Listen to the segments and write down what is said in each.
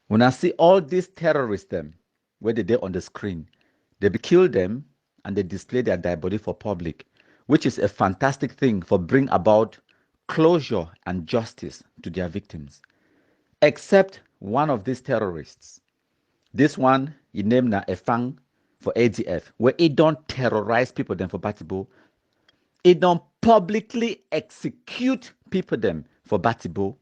When I see all these terrorists, them, where they on the screen, they kill them and they display their dead body for public, which is a fantastic thing for bring about closure and justice to their victims. Except one of these terrorists. This one, he named na Efang for ADF, where he don't terrorize people them for Batibo. He don't publicly execute people them for Batibo.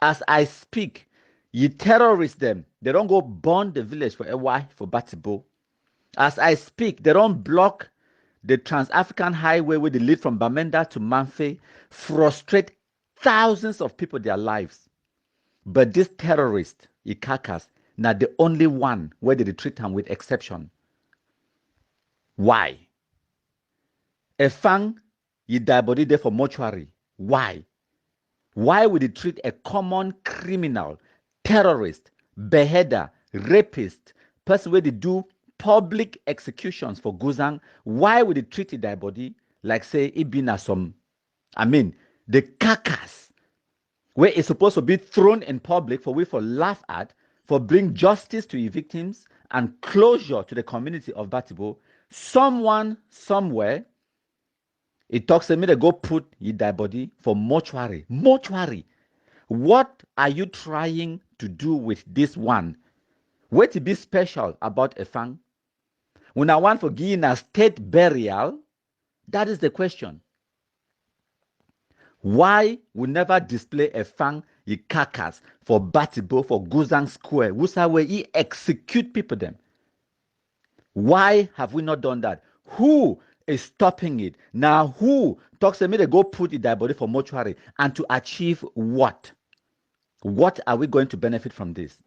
As I speak, you terrorists them, they don't go burn the village for a for Batibo. As I speak, they don't block the Trans-African Highway where they lead from Bamenda to Manfe, frustrate thousands of people their lives. But this terrorist, Ikakas, not the only one where they treat him with exception. Why? A fang, you die body there for mortuary. Why? Why would they treat a common criminal, terrorist, beheader, rapist, person where they do public executions for Guzang? Why would they treat it dead body like say it been as some, the carcass where it's supposed to be thrown in public for we for laugh at, for bring justice to your victims and closure to the community of Batibo. Someone somewhere, it talks to me to go put your dead body for mortuary. Mortuary. What are you trying to do with this one? What to be special about Efang? When I want for giving a state burial, that is the question. Why we never display a fang carcass for Batibo, for Guzang Square, where he execute people them? Why have we not done that? Who is stopping it? Now who talks to me to go put it dead body for mortuary and to achieve what? What are we going to benefit from this?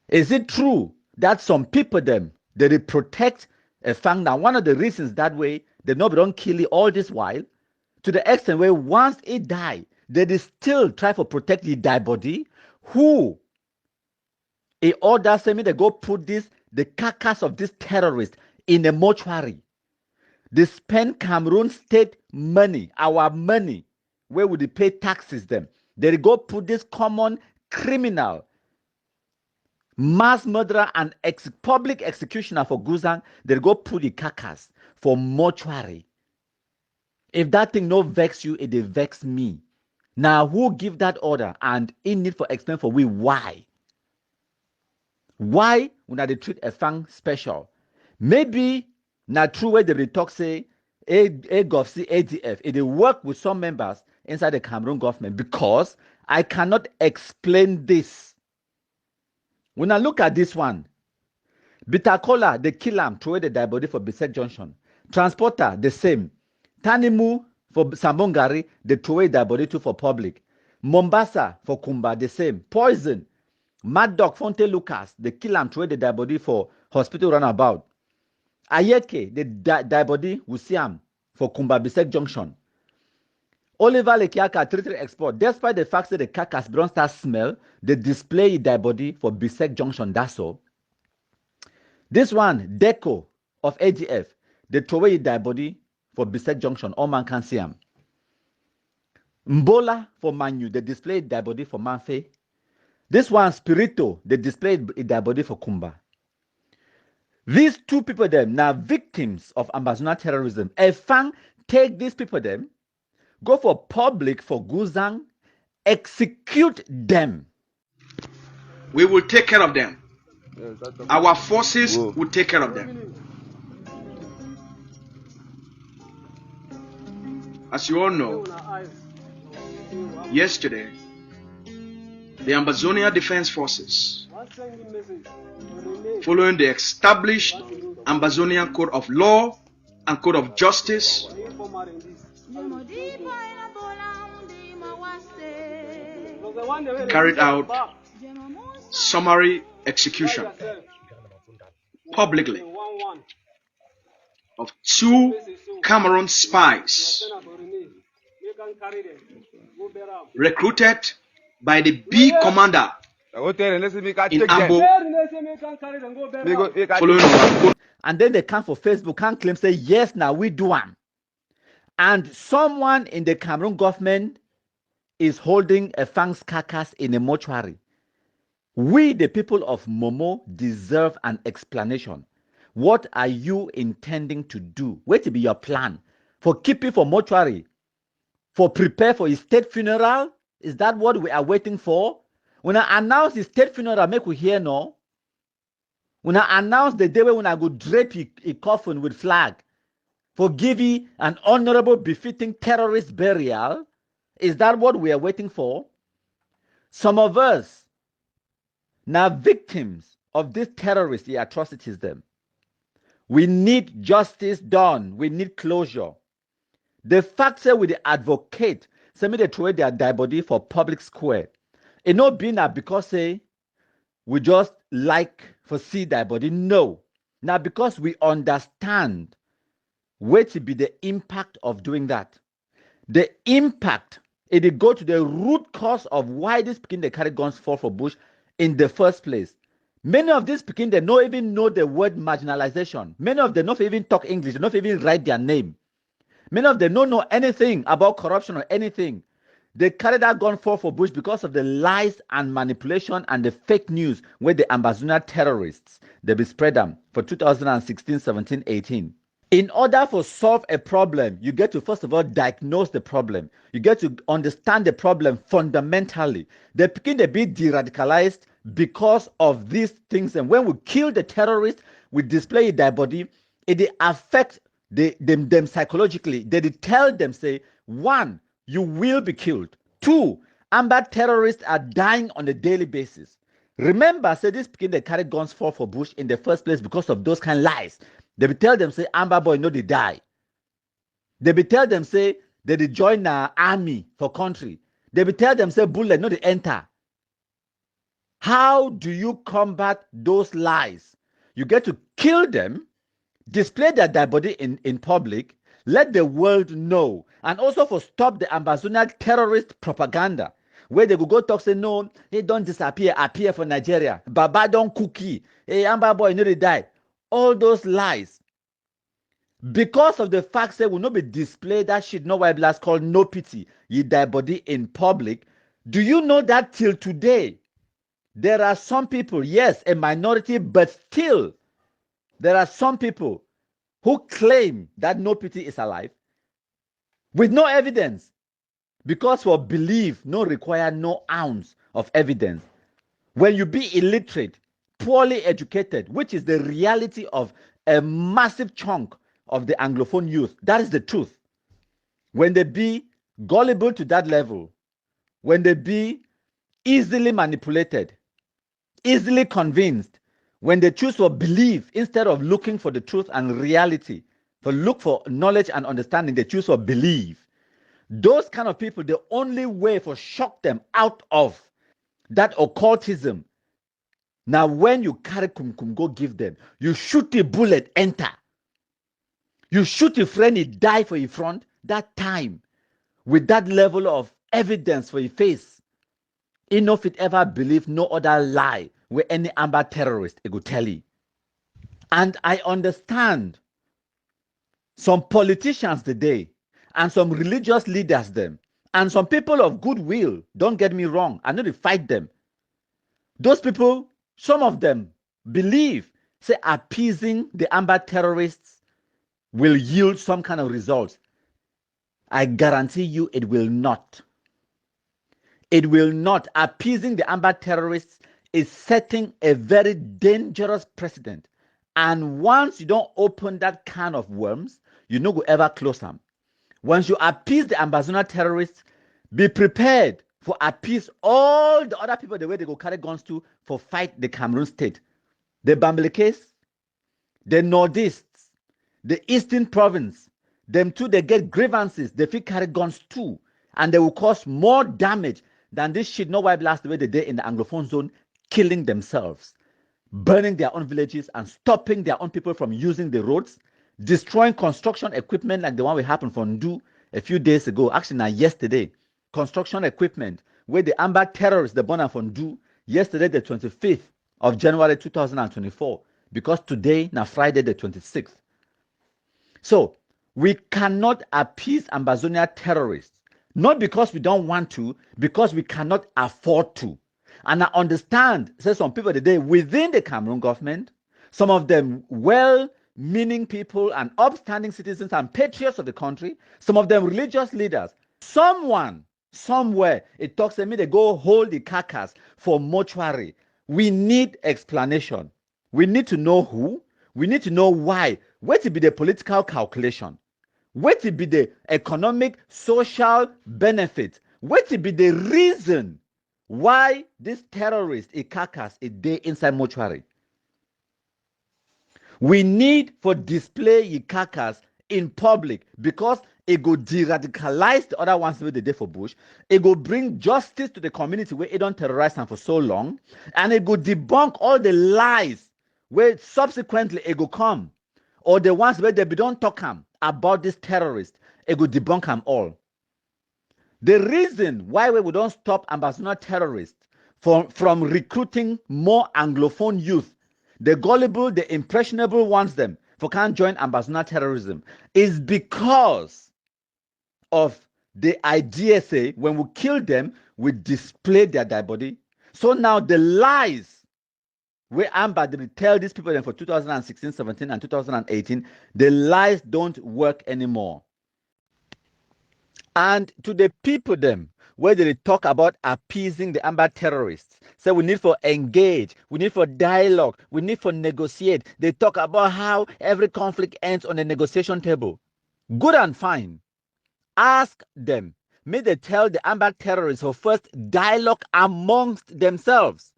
Is it true that some people them they protect a fang? Now one of the reasons that way they don't kill it all this while, to the extent where once it die, they still try to protect the dead body. Who in order say me they go put the carcass of this terrorist in a mortuary? They spend Cameroon state money, our money, where would they pay taxes them? They go put this common criminal, mass murderer and public executioner for Guzang, they go put the carcass for mortuary. If that thing no vex you, it vex me. Now who give that order and in need for explain for we why? Why when they treat a fang special? Maybe not true where they talk say AGOVC, ADF, it they work with some members inside the Cameroon government, because I cannot explain this. When I look at this one, Bitakola, they kill him, throw the dead body for Bisset Junction. Transporter, the same. Tanimu for Sambongari, they throw away their body too for public. Mombasa for Kumba, the same. Poison. Mad Dog, Fonte Lucas, they kill and throw away the dead body for hospital runabout. Ayeke, the dead body, we see him for Kumba Bisset Junction. Oliver Lekiaka, 33 export. Despite the fact that the carcass don't start smell, they display their body for Bisset Junction, that's all. This one, Deco of ADF, they throw away their body for Bisset Junction, all man can see them. Mbola for Manu, they displayed their body for Manfe. This one, Spirito, they displayed their body for Kumba. These two people them now victims of Amazona terrorism. Efang take these people them, go for public for Guzang, execute them. We will take care of them. Our forces will take care of them. As you all know, yesterday, the Ambazonia Defense Forces, following the established Ambazonian Code of Law and Code of Justice, carried out summary execution publicly of 2 Cameroon spies recruited by the B commander in Ambo, and then they come for Facebook and claim say yes, now we do one. And someone in the Cameroon government is holding a fang's carcass in a mortuary. We, the people of Momo, deserve an explanation. What are you intending to do? What will be your plan? For keeping for mortuary? For prepare for his state funeral? Is that what we are waiting for? When I announce his state funeral, make we hear no. When I announce the day when I go drape a coffin with flag, for giving an honorable, befitting terrorist burial, is that what we are waiting for? Some of us now victims of these terrorist atrocities. Them, we need justice done. We need closure. The fact that we advocate, say me they throw their dead body for public square. It not being that because say we just like for see that body. No. Now because we understand what will be the impact of doing that. The impact, it go to the root cause of why this Pekin they carry guns for bush in the first place. Many of these Pekin they don't even know the word marginalization. Many of them don't even talk English, they don't even write their name. Many of them don't know anything about corruption or anything. They carry that gun for bush because of the lies and manipulation and the fake news where the Ambazonia terrorists they be spread them for 2016, 17, 18. In order for solve a problem, you get to first of all diagnose the problem. You get to understand the problem fundamentally. They begin to be de-radicalized because of these things. And when we kill the terrorists, we display their body, it affects them psychologically. They tell them, say, one, you will be killed. Two, Amber terrorists are dying on a daily basis. Remember, say this begin they carry guns for bush in the first place because of those kind of lies. They be tell them say Amber boy no they die. They be tell them say they join the army for country. They be tell them say bullet no they enter. How do you combat those lies? You get to kill them, display their dead body in public, let the world know, and also for stop the Ambazonia terrorist propaganda where they go talk say no, he don't disappear, appear for Nigeria. Baba don't cookie. Hey, Amber boy no they die. All those lies, because of the fact that will not be displayed that shit no white blast called no pity ye die body in public. Do you know that till today there are some people, yes, a minority, but still there are some people who claim that no pity is alive with no evidence, because for belief no require no ounce of evidence. When you be illiterate, poorly educated, which is the reality of a massive chunk of the Anglophone youth, that is the truth. When they be gullible to that level, when they be easily manipulated, easily convinced, when they choose to believe instead of looking for the truth and reality, for look for knowledge and understanding, they choose to believe. Those kind of people, the only way for shock them out of that occultism. Now, when you carry kumkum, go give them. You shoot a bullet, enter. You shoot a friend, he die for your front. That time, with that level of evidence for your face, enough it ever believe no other lie where any Amber terrorist it go tell you. And I understand some politicians today and some religious leaders them and some people of goodwill, don't get me wrong, I know to fight them. Those people, some of them believe, say appeasing the Amber terrorists will yield some kind of results. I guarantee you it will not. It will not. Appeasing the Amber terrorists is setting a very dangerous precedent. And once you don't open that can of worms, you no go ever close them. Once you appease the Ambazonia terrorists, be prepared for appease all the other people the way they go carry guns to for fight the Cameroon state. The Bambilekes, the Northeasts, the Eastern Province, them too, they get grievances, they fit carry guns too, and they will cause more damage than this shit no white blast the way they did in the Anglophone zone, killing themselves, burning their own villages and stopping their own people from using the roads, destroying construction equipment like the one we happened for Ndu a few days ago, actually now yesterday, construction equipment where the Amber terrorists, the born for Ndu, yesterday the 25th of January 2024, because today now Friday the 26th. So we cannot appease Ambazonia terrorists, not because we don't want to, because we cannot afford to. And I understand, say some people today within the Cameroon government, some of them well-meaning people and upstanding citizens and patriots of the country, some of them religious leaders, someone, somewhere, it talks to me, they go hold the carcass for mortuary. We need explanation. We need to know who. We need to know why. What will be the political calculation? What will be the economic, social benefit? What will be the reason why this terrorist, a carcass, a day inside mortuary? We need for display a carcass in public because it go de-radicalize the other ones wey dey for bush. It go bring justice to the community where it don't terrorize them for so long, and it go debunk all the lies where subsequently it go come, or the ones where they don't talk about this terrorist. It go debunk them all. The reason why we don't stop ambassador terrorists from recruiting more Anglophone youth, the gullible, the impressionable ones them, for can't join ambassador terrorism, is because of the idea, say, when we kill them, we display their dead body. So now the lies where Amber they tell these people then for 2016, 17, and 2018, the lies don't work anymore. And to the people them where they talk about appeasing the Amber terrorists, say we need for engage, we need for dialogue, we need for negotiate. They talk about how every conflict ends on a negotiation table. Good and fine. Ask them. May they tell the Amber terrorists for first dialogue amongst themselves.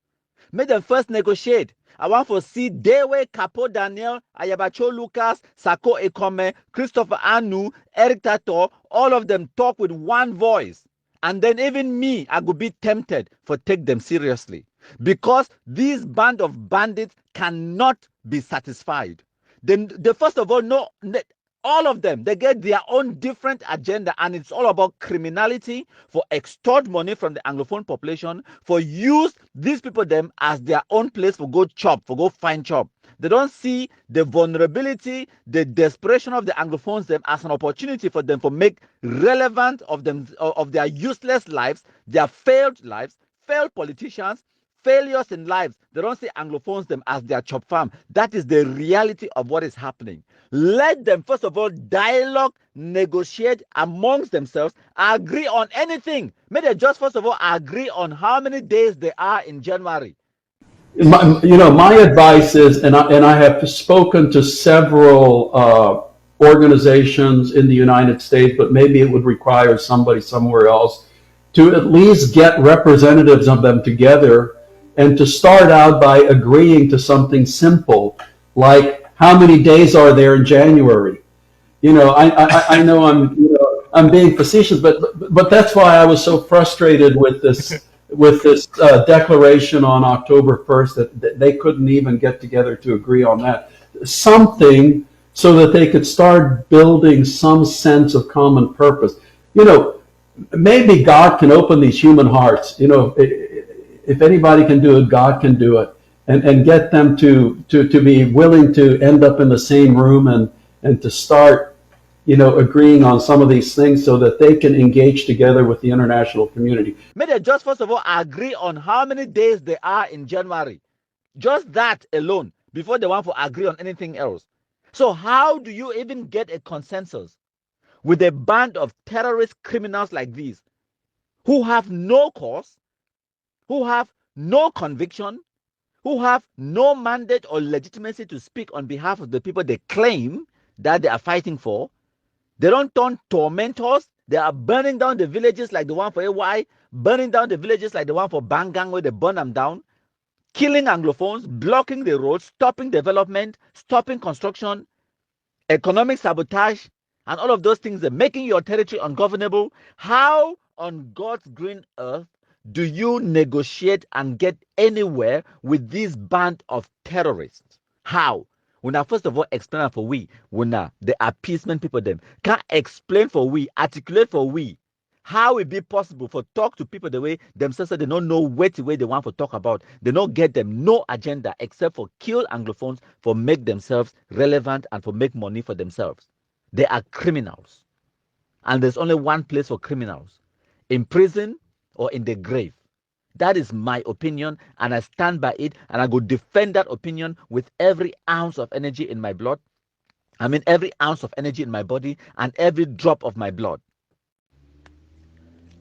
May them first negotiate. I want to see Dewe, Capo Daniel, Ayabacho Lucas, Sako Ekome, Christopher Anu, Eric Tato, all of them talk with one voice. And then even me, I could be tempted for take them seriously. Because these band of bandits cannot be satisfied. Then the first of all, no, all of them, they get their own different agenda, and it's all about criminality, for extort money from the Anglophone population, for use these people them as their own place for go chop, for go find chop. They don't see the vulnerability, the desperation of the Anglophones them as an opportunity for them to make relevant of them of their useless lives, their failed lives, failed politicians, failures in lives. They don't see Anglophones them as their chop farm. That is the reality of what is happening. Let them first of all dialogue, negotiate amongst themselves, agree on anything. May they just first of all agree on how many days they are in January. My advice is, and I have spoken to several organizations in the United States, but maybe it would require somebody somewhere else to at least get representatives of them together and to start out by agreeing to something simple, like how many days are there in January? I know I'm being facetious, but that's why I was so frustrated with this declaration on October 1st that they couldn't even get together to agree on that. Something so that they could start building some sense of common purpose. Maybe God can open these human hearts. If anybody can do it, God can do it, and get them to be willing to end up in the same room and to start, agreeing on some of these things so that they can engage together with the international community. May they just first of all agree on how many days they are in January. Just that alone before they want to agree on anything else. So how do you even get a consensus with a band of terrorist criminals like these, who have no cause, who have no conviction, who have no mandate or legitimacy to speak on behalf of the people they claim that they are fighting for? They don't turn tormentors. They are burning down the villages like the one for AY, burning down the villages like the one for Bangang, where they burn them down, killing Anglophones, blocking the roads, stopping development, stopping construction, economic sabotage, and all of those things, are making your territory ungovernable. How on God's green earth do you negotiate and get anywhere with this band of terrorists? How? Una first of all explain for we, una the appeasement people them can explain for we, articulate for we, how it be possible for talk to people the way themselves they don't know what the way they want to talk about. They don't get them no agenda except for kill Anglophones, for make themselves relevant and for make money for themselves. They are criminals. And there's only one place for criminals: in prison or in the grave. That is my opinion, and I stand by it, and I go defend that opinion with every ounce of energy in my blood. I mean, every ounce of energy in my body and every drop of my blood.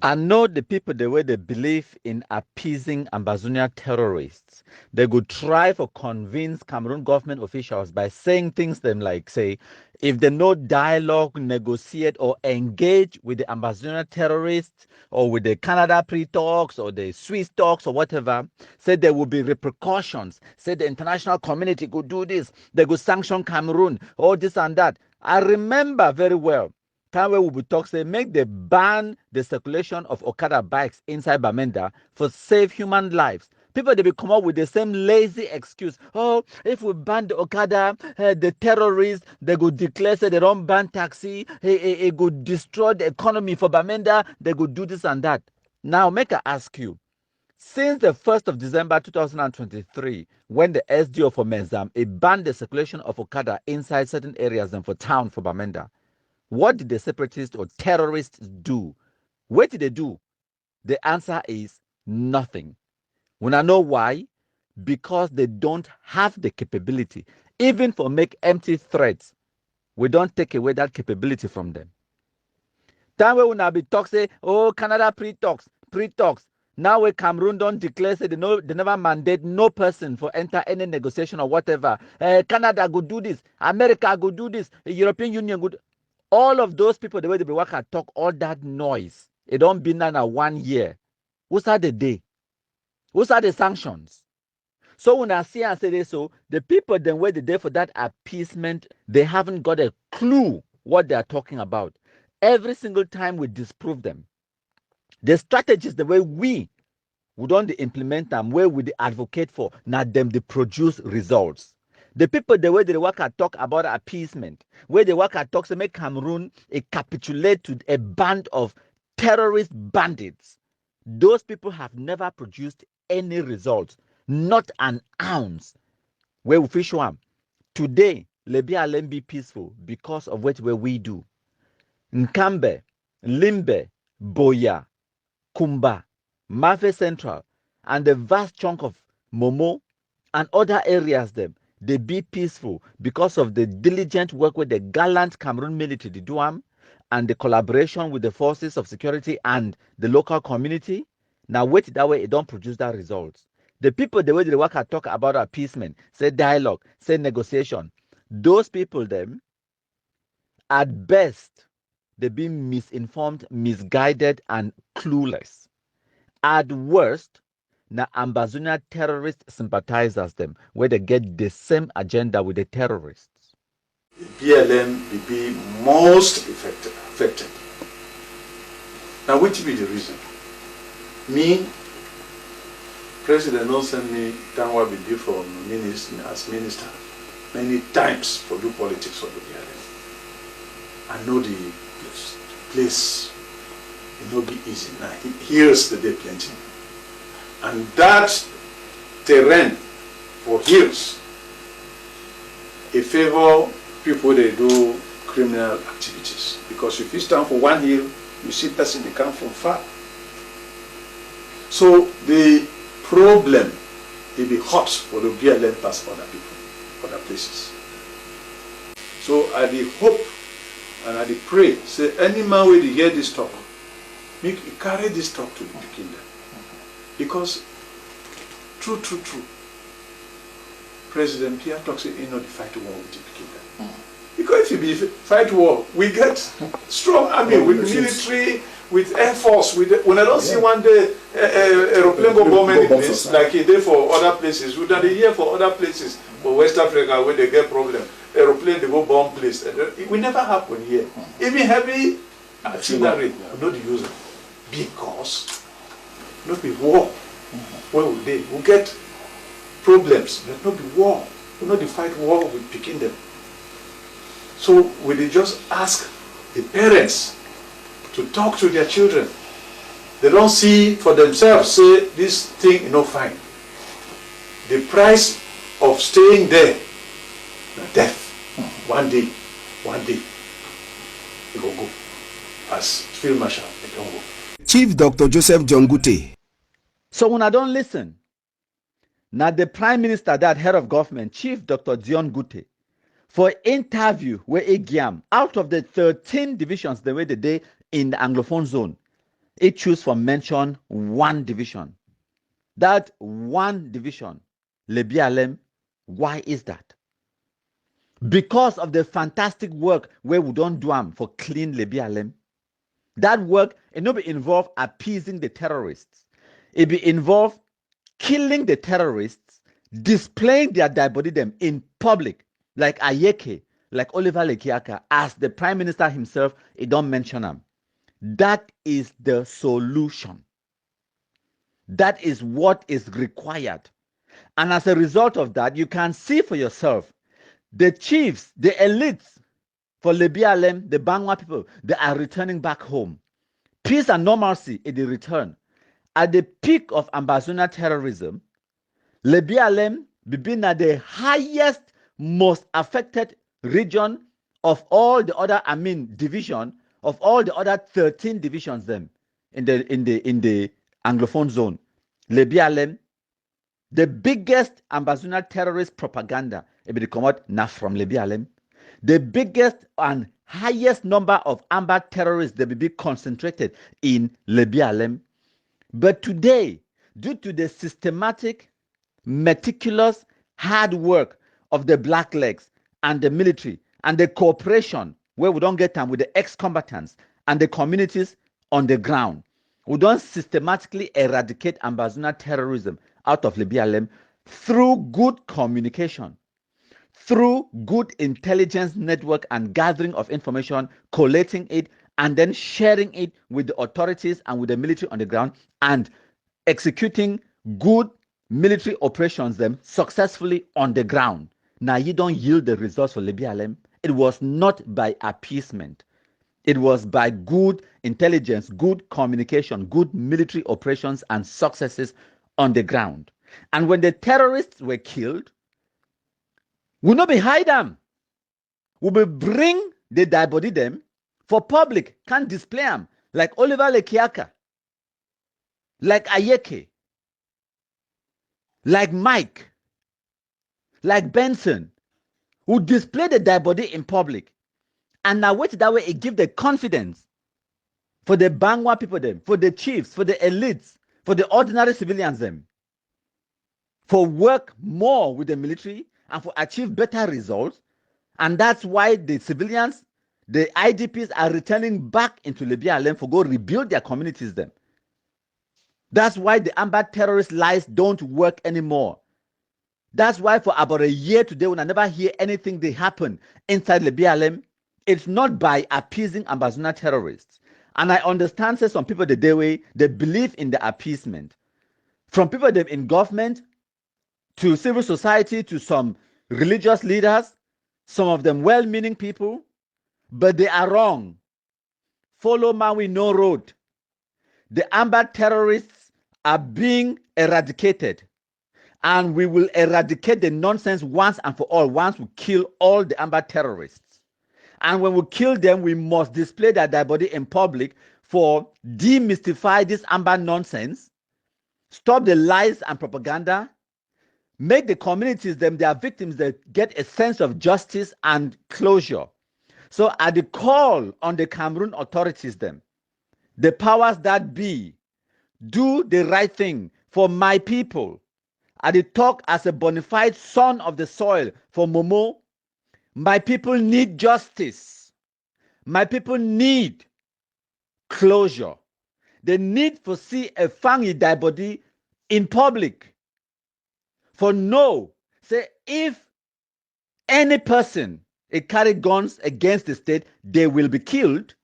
I know the people, the way they believe in appeasing Ambazonia terrorists. They could try to convince Cameroon government officials by saying things them like, say, if they no dialogue, negotiate, or engage with the Ambazonia terrorists or with the Canada pre-talks or the Swiss talks or whatever, say there will be repercussions. Say the international community could do this. They could sanction Cameroon, all this and that. I remember very well time where we will talk, say, make they ban the circulation of Okada bikes inside Bamenda for save human lives. People, they will come up with the same lazy excuse. Oh, if we ban the Okada, the terrorists, they could declare, say, they don't ban taxi, it could destroy the economy for Bamenda, they could do this and that. Now, make I ask you, since the 1st of December 2023, when the SDO for Menzam, it banned the circulation of Okada inside certain areas and for town for Bamenda, what did the separatists or terrorists do? What did they do? The answer is nothing. When I know why? Because they don't have the capability. Even for make empty threats, we don't take away that capability from them. Time when I be talk say, oh, Canada pre-talks. Now when Cameroon don't declare, say they never mandate no person for enter any negotiation or whatever. Canada go do this. America go do this. The European Union go do. All of those people, the way they be work and talk, all that noise, it don't be now 1 year. What's are the day? What's are the sanctions? So when I see and say this, so the people then where the day for that appeasement, they haven't got a clue what they are talking about. Every single time we disprove them. The strategies, the way we don't implement them, where we advocate for, now them they produce results. The people, the way they work and talk about appeasement, where they work and talk to make Cameroon capitulate to a band of terrorist bandits, those people have never produced any results, not an ounce. Where we fish one. Today, Libya will be peaceful because of what we do. Nkambe, Limbe, Boya, Kumba, Mafe Central, and the vast chunk of Momo and other areas them, they be peaceful because of the diligent work with the gallant Cameroon military, the DUAM, and the collaboration with the forces of security and the local community. Now wait that way, it don't produce that results. The people, the way they work and talk about appeasement, say dialogue, say negotiation, those people them, at best, they be misinformed, misguided, and clueless. At worst, na Ambazonia terrorist sympathizers them, where they get the same agenda with the terrorists. The BLM will be most affected. Now, which be the reason? Me, President don't send me down what we do from as minister many times for do politics for the BLM. I know the place. It will be easy. Now, here's the day plenty. And that terrain for hills, it favor people they do criminal activities. Because if you stand for one hill, you see person they come from far. So the problem will be hot for the BLM pass other people, other places. So I hope and I pray, say any man will hear this talk, carry this talk to the kingdom. Because true, President Pierre talks in the fight war with the kingdom. Because if you fight war, we get strong army with military, with air force. When I don't see one day aeroplane go bomb any place, like he did for other places, we done the year for other places, for West Africa where they get problem. Aeroplane they go bomb place. It will never happen here. Even heavy artillery, we don't use it. Because not be war. Where will they? We'll get problems. But not be war. We'll not fight war with picking them. So will they just ask the parents to talk to their children? They don't see for themselves, say this thing is not fine. The price of staying there, death. One day, it will go. As Field Marshal, it will go. Chief Dr. Joseph Jongute. So when I don't listen, now the Prime Minister, that head of government, Chief Dr. Dion Gute, for interview where Egiam, out of the 13 divisions the way the day in the Anglophone zone, it choose for mention one division. That one division, Lebialem, why is that? Because of the fantastic work where we don't do them for clean Lebialem. That work, it not be involved appeasing the terrorists. It be involved killing the terrorists, displaying their dead body them in public, like Ayeke, like Oliver Lekiaka, as the Prime Minister himself, he don't mention them. That is the solution. That is what is required. And as a result of that, you can see for yourself the chiefs, the elites for Lebialem, the Bangwa people, they are returning back home. Peace and normalcy in the return. At the peak of Ambazona terrorism, Lebialem been at the highest, most affected region of all the other, division of all the other 13 divisions them in the Anglophone zone. Lebialem, the biggest Ambazona terrorist propaganda, it be come out now from Lebialem. The biggest and highest number of Amba terrorists, they be concentrated in Lebialem. But today, due to the systematic, meticulous, hard work of the Black Legs and the military and the cooperation where we don't get time with the ex-combatants and the communities on the ground, we don't systematically eradicate Ambazona terrorism out of Lebialem through good communication, through good intelligence network and gathering of information, collating it, and then sharing it with the authorities and with the military on the ground, and executing good military operations them successfully on the ground. Now you don't yield the results for Lebialem. It was not by appeasement. It was by good intelligence, good communication, good military operations and successes on the ground. And when the terrorists were killed, we not be hide them. We will bring the dead body them for public, can't display them like Oliver Lekiaka, like Ayeke, like Mike, like Benson, who display the dead body in public. And now wait that way, it give the confidence for the Bangwa people them, for the chiefs, for the elites, for the ordinary civilians them, for work more with the military and for achieve better results. And that's why the civilians, the IDPs are returning back into Lebialem for go rebuild their communities them. That's why the Amba terrorist lies don't work anymore. That's why for about a year today, when I never hear anything they happen inside Lebialem, it's not by appeasing Ambazona terrorists. And I understand say some people the day way they believe in the appeasement. From people them in government to civil society to some religious leaders, some of them well-meaning people, but they are wrong. Follow Maui no road. The Amba terrorists are being eradicated. And we will eradicate the nonsense once and for all, once we kill all the Amba terrorists. And when we kill them, we must display their dead body in public for demystify this Amba nonsense, stop the lies and propaganda, make the communities them, their victims, that get a sense of justice and closure. So at the call on the Cameroon authorities them, the powers that be, do the right thing for my people. I did talk as a bona fide son of the soil for Momo. My people need justice. My people need closure. They need to see a fangy dead body in public. For no, say if any person carry guns against the state, they will be killed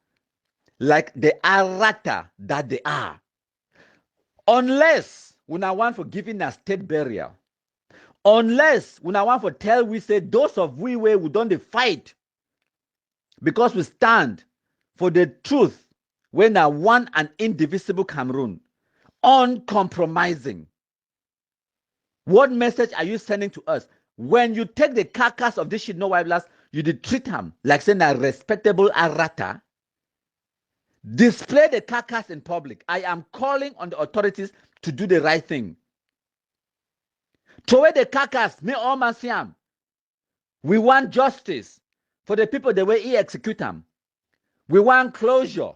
like the Arata that they are. Unless we now want for giving a state burial. Unless we now want for tell we say those of we where we don't fight because we stand for the truth when are one and indivisible Cameroon, uncompromising. What message are you sending to us? When you take the carcass of this shit no wibeless, you did treat him like saying a respectable Arata. Display the carcass in public. I am calling on the authorities to do the right thing. Throw away the carcass, me all masiam. We want justice for the people the way he execute them. We want closure.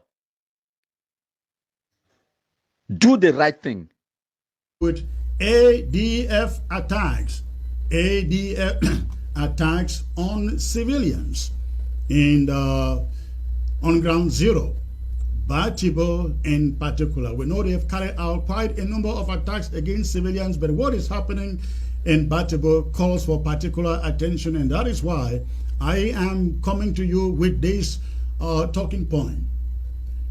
Do the right thing. With ADF attacks, attacks on civilians on ground zero, Batibo in particular. We know they have carried out quite a number of attacks against civilians, but what is happening in Batibo calls for particular attention, and that is why I am coming to you with this talking point.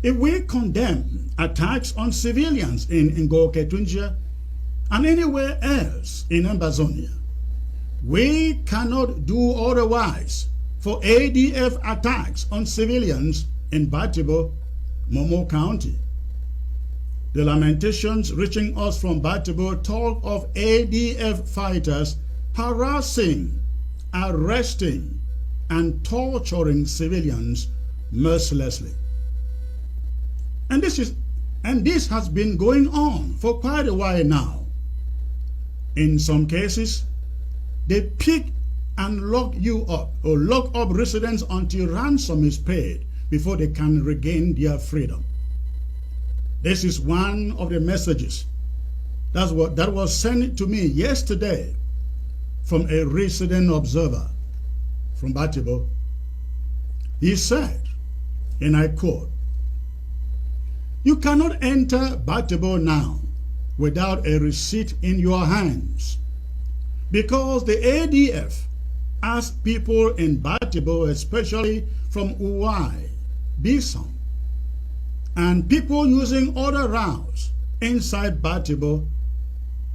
If we condemn attacks on civilians in Ngoketunjia and anywhere else in Ambazonia, we cannot do otherwise for ADF attacks on civilians in Batibo, Momo County. The lamentations reaching us from Batibo talk of ADF fighters harassing, arresting, and torturing civilians mercilessly. And this has been going on for quite a while now. In some cases, they pick and lock you up or lock up residents until ransom is paid before they can regain their freedom. This is one of the messages that was sent to me yesterday from a resident observer from Batibo. He said, and I quote, "You cannot enter Batibo now without a receipt in your hands, because the ADF asked people in Batibo, especially from Uwai, Bisong, and people using other routes inside Batibo,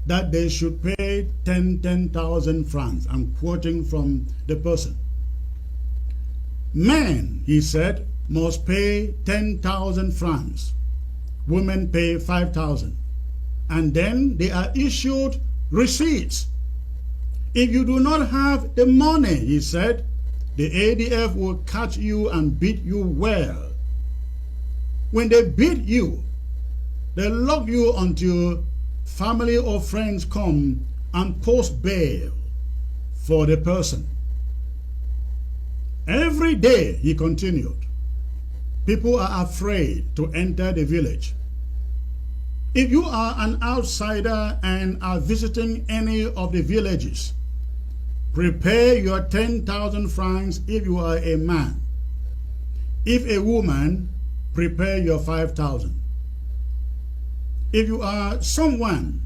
that they should pay 10,000 francs. I'm quoting from the person. Men, he said, must pay 10,000 francs. Women pay 5,000. And then they are issued receipts. If you do not have the money, he said, the ADF will catch you and beat you well. When they beat you, they lock you until family or friends come and post bail for the person. Every day, he continued, people are afraid to enter the village. If you are an outsider and are visiting any of the villages, prepare your 10,000 francs if you are a man. If a woman, prepare your 5,000. If you are someone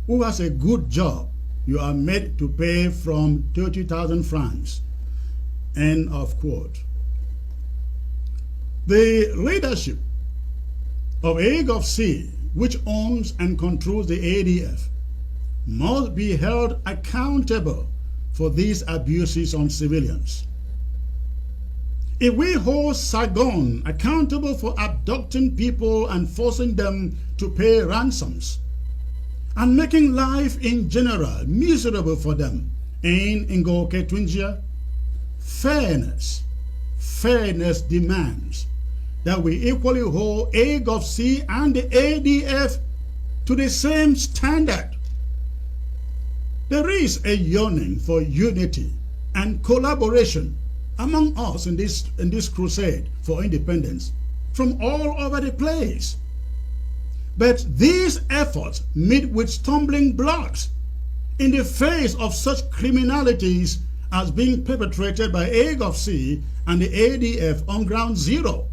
who has a good job, you are made to pay from 30,000 francs. End of quote. The leadership of AGOFC, which owns and controls the ADF, must be held accountable for these abuses on civilians. If we hold Saigon accountable for abducting people and forcing them to pay ransoms and making life in general miserable for them in Ngoketunjia, fairness demands that we equally hold AGOFC and the ADF to the same standard. There is a yearning for unity and collaboration among us in this crusade for independence from all over the place. But these efforts meet with stumbling blocks in the face of such criminalities as being perpetrated by AGOFC and the ADF on ground zero.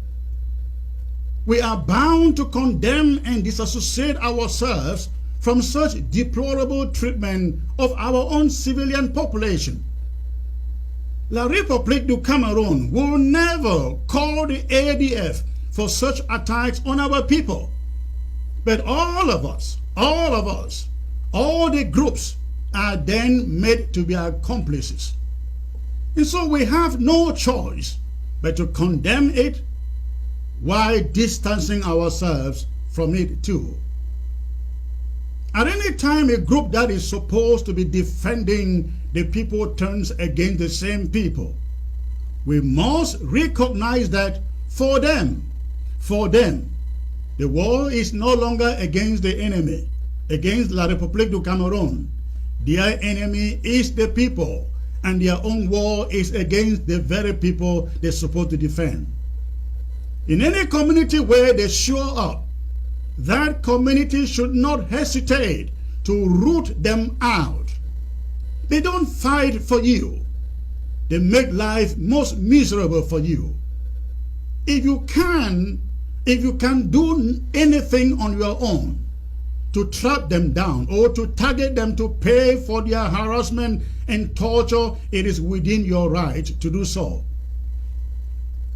We are bound to condemn and disassociate ourselves from such deplorable treatment of our own civilian population. La République du Cameroon will never call the ADF for such attacks on our people. But all of us, all the groups are then made to be accomplices. And so we have no choice but to condemn it while distancing ourselves from it too. At any time a group that is supposed to be defending the people turns against the same people, we must recognize that for them, the war is no longer against the enemy, against La République du Cameroon. Their enemy is the people, and their own war is against the very people they're supposed to defend. In any community where they show up, that community should not hesitate to root them out. They don't fight for you. They make life most miserable for you. If you can do anything on your own to trap them down or to target them to pay for their harassment and torture, it is within your right to do so.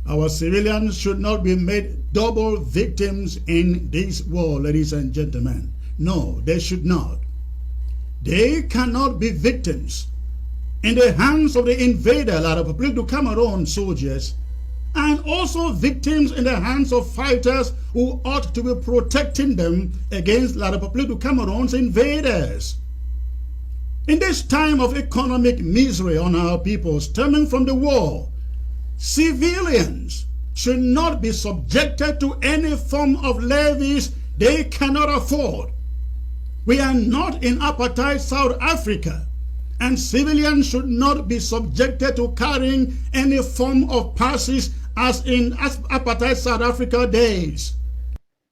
Our civilians should not be made double victims in this war, ladies and gentlemen. No, they should not. They cannot be victims in the hands of the invader, La République du Cameroun soldiers, and also victims in the hands of fighters who ought to be protecting them against La République du Cameroun's invaders. In this time of economic misery on our people stemming from the war, civilians should not be subjected to any form of levies they cannot afford. We are not in apartheid South Africa, and civilians should not be subjected to carrying any form of passes as in apartheid South Africa days.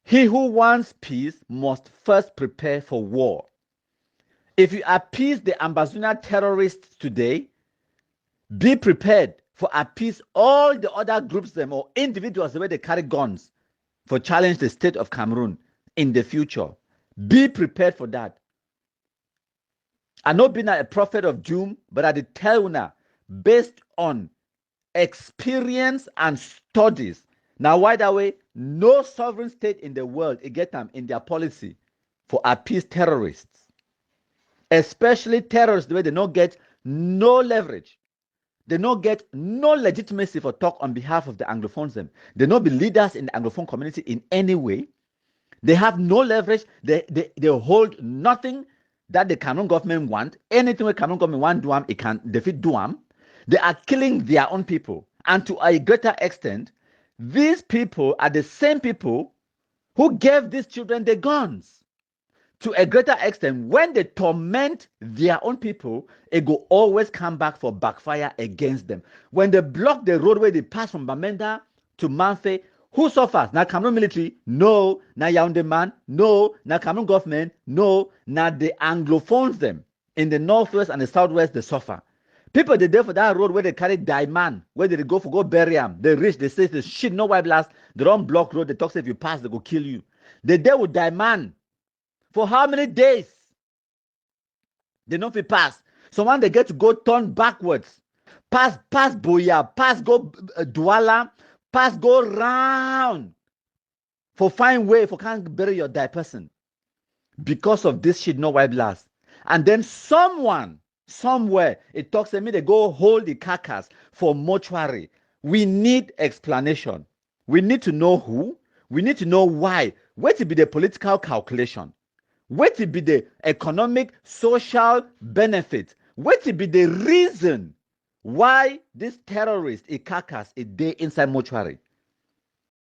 He who wants peace must first prepare for war. If you appease the Ambazuna terrorists today, be prepared for appease all the other groups them or individuals the way they carry guns for challenge the state of Cameroon in the future. Be prepared for that. I know being a prophet of doom, but I did tell you now, based on experience and studies. Now, why that way? No sovereign state in the world get them in their policy for appease terrorists, especially terrorists the way they don't get no leverage. They don't get no legitimacy for talk on behalf of the Anglophones. They don't be leaders in the Anglophone community in any way. They have no leverage. They hold nothing that the Cameroon government want. Anything the Cameroon government want do it can defeat do. They are killing their own people. And to a greater extent, these people are the same people who gave these children the guns. To a greater extent, when they torment their own people, it will always come back for backfire against them. When they block the roadway, they pass from Bamenda to Manfe, who suffers? Now Cameroon military? No. Now Yaoundé man? No. Now Cameroon government? No. Now the Anglophones them in the northwest and the southwest, they suffer. People they there for that road where they carry diamond, where they go for go bury them. They reach, they say the shit, no white blast. They don't block road. They talk say if you pass, they go kill you. They there with diamond. For how many days? They don't fit pass. So when they get to go turn backwards, pass Boya, pass go Douala, pass go round for find way for can't bury your dead person because of this shit no white blast. And then someone somewhere it talks to me they go hold the carcass for mortuary. We need explanation. We need to know who. We need to know why. What will be the political calculation? What will be the economic, social benefit? What will be the reason why this terrorist, a carcass, a day inside mortuary?